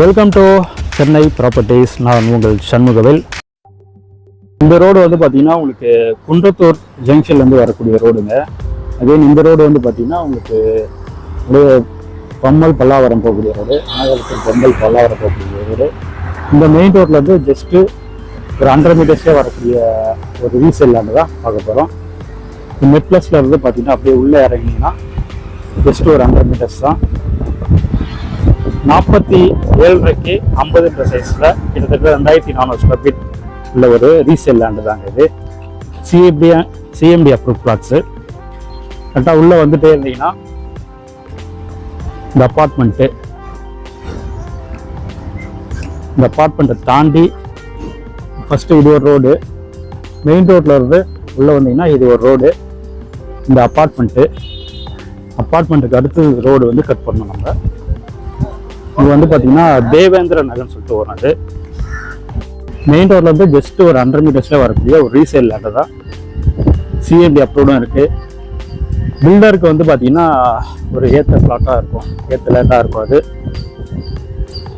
Welcome to Chennai properties. நான் உங்கள் சண்முகவேல். இந்த ரோடு வந்து பார்த்தீங்கன்னா உங்களுக்கு குன்றத்தூர் ஜங்ஷன்லேருந்து வரக்கூடிய ரோடுங்க. அதே இந்த ரோடு வந்து பார்த்தீங்கன்னா உங்களுக்கு பம்மல் பல்லாவரம் போகக்கூடிய ரோடு, நாகலத்தூர் பம்மல் பல்லாவரம் போகக்கூடிய ரோடு. இந்த மெயின் ரோட்லேருந்து ஜஸ்ட்டு ஒரு 100 மீட்டர்ஸே வரக்கூடிய ஒரு ரீசேல் லேண்டு தான் பார்க்க போகிறோம். நெட் ப்ளஸில் இருந்து பார்த்தீங்கன்னா அப்படியே உள்ளே இறங்கினீங்கன்னா ஜஸ்ட்டு ஒரு 100 மீட்டர்ஸ் தான். 47.5 50 சைஸில் கிட்டத்தட்ட 2400 ஸ்கொயர் ஃபீட் உள்ள ஒரு ரீசேல் லேண்டு தாங்க இது. CMD approve plots. கரெக்டாக உள்ளே வந்துட்டே இருந்தீங்கன்னா இந்த அப்பார்ட்மெண்ட்டை தாண்டி ஃபஸ்ட்டு இது ஒரு ரோடு, மெயின் ரோட்டில் இருந்து உள்ளே வந்தீங்கன்னா இது ஒரு ரோடு. இந்த அப்பார்ட்மெண்ட்டுக்கு அடுத்து ரோடு வந்து கட் பண்ணணும் நம்ம. இது வந்து பார்த்தீங்கன்னா தேவேந்திர நகர்னு சொல்லிட்டு வரும். அது மெயின் ரோட்லேருந்து ஜஸ்ட் ஒரு 100 மீட்டர்ஸில் வரக்கூடிய ஒரு ரீசேல் லேண்டு தான். சிஎம்டி அப்ரூவ்டும் இருக்குது. பில்டருக்கு வந்து பார்த்தீங்கன்னா ஒரு ஏற்ற பிளாட்டாக இருக்கும், ஏற்ற லேண்டாக இருக்கும். அது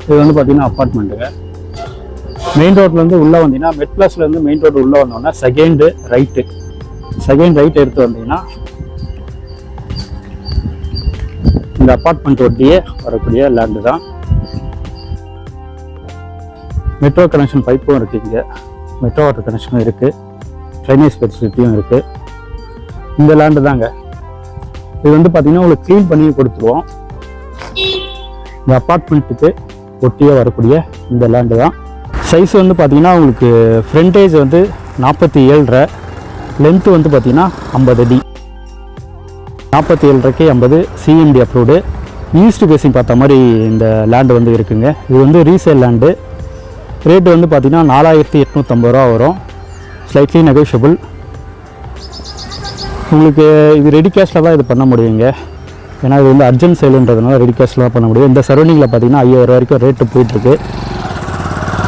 இது வந்து பார்த்தீங்கன்னா அப்பார்ட்மெண்ட்டுங்க. மெயின் ரோட்லேருந்து உள்ளே வந்தீங்கன்னா மெட் ப்ளஸ்லேருந்து மெயின் ரோடு உள்ளே வந்தோன்னா செகண்ட் ரைட் எடுத்து வந்தீங்கன்னா இந்த அப்பார்ட்மெண்ட் ஒட்டியே வரக்கூடிய லேண்டு தான். மெட்ரோ கனெக்ஷன் பைப்பும் இருக்குது. இங்கே மெட்ரோ வாட்டர் கனெக்ஷனும் இருக்குது, ட்ரைனேஜ் ஃபெசிலிட்டியும் இருக்குது. இந்த லேண்டு தாங்க. இது வந்து பார்த்திங்கன்னா உங்களுக்கு க்ளீன் பண்ணி கொடுத்துருவோம். இந்த அப்பார்ட்மெண்ட்டுக்கு ஒட்டியே வரக்கூடிய இந்த லேண்டு தான். சைஸ் வந்து பார்த்திங்கன்னா உங்களுக்கு ஃப்ரண்டேஜ் வந்து 47.5, லென்த்து வந்து பார்த்திங்கன்னா 50 அடி. 47.5 50 சிஎம்டி அப்ரூவ்டு. ஈஸ்ட் பேசிங் பார்த்த மாதிரி இந்த லேண்டு வந்து இருக்குங்க. இது வந்து ரீசேல் லேண்டு. ரேட்டு வந்து பார்த்திங்கன்னா 4850 ரூபா வரும். Slightly negotiable. உங்களுக்கு இது ரெடி கேஷில் தான் இது பண்ண முடியுங்க. ஏன்னா இது வந்து அர்ஜென்ட் சேலுன்றதுனால ரெடி கேஷில் தான் பண்ண முடியும். இந்த சரௌண்டிங்கில் பார்த்திங்கன்னா 5000 வரைக்கும் ரேட்டு போயிட்டுருக்கு.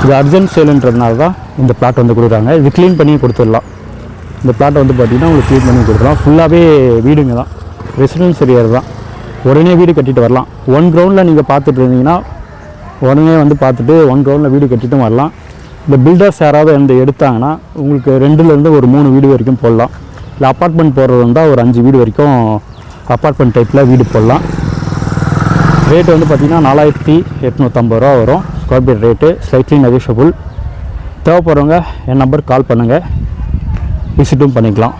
இது அர்ஜென்ட் சேலுன்றதுனால தான் இந்த பிளாட் வந்து கொடுக்குறாங்க. இது க்ளீன் பண்ணி கொடுத்துடலாம். இந்த பிளாட்டை வந்து பார்த்திங்கன்னா உங்களுக்கு க்ளீன் பண்ணி கொடுத்துடலாம். ஃபுல்லாகவே வீடுங்க தான், ரெசிடென்ஸ் ஏரியா தான். உடனே வீடு கட்டிட்டு வரலாம். 1 கிரவுண்டில் நீங்கள் பார்த்துட்டு இருந்தீங்கன்னா உடனே வந்து பார்த்துட்டு 1 கிரவுண்டில் வீடு கட்டிட்டும் வரலாம். இந்த பில்டர்ஸ் யாராவது வந்து எடுத்தாங்கன்னா உங்களுக்கு 2லேருந்து ஒரு 3 வீடு வரைக்கும் போடலாம். இல்லை அப்பார்ட்மெண்ட் போடுறது இருந்தால் ஒரு 5 வீடு வரைக்கும் அப்பார்ட்மெண்ட் டைப்பில் வீடு போடலாம். ரேட்டு வந்து பார்த்திங்கன்னா 4850 ரூபா வரும் square feet rate. Slightly negotiable. தேவைப்படுறவங்க என் நம்பருக்கு கால் பண்ணுங்கள், விசிட்டும் பண்ணிக்கலாம்.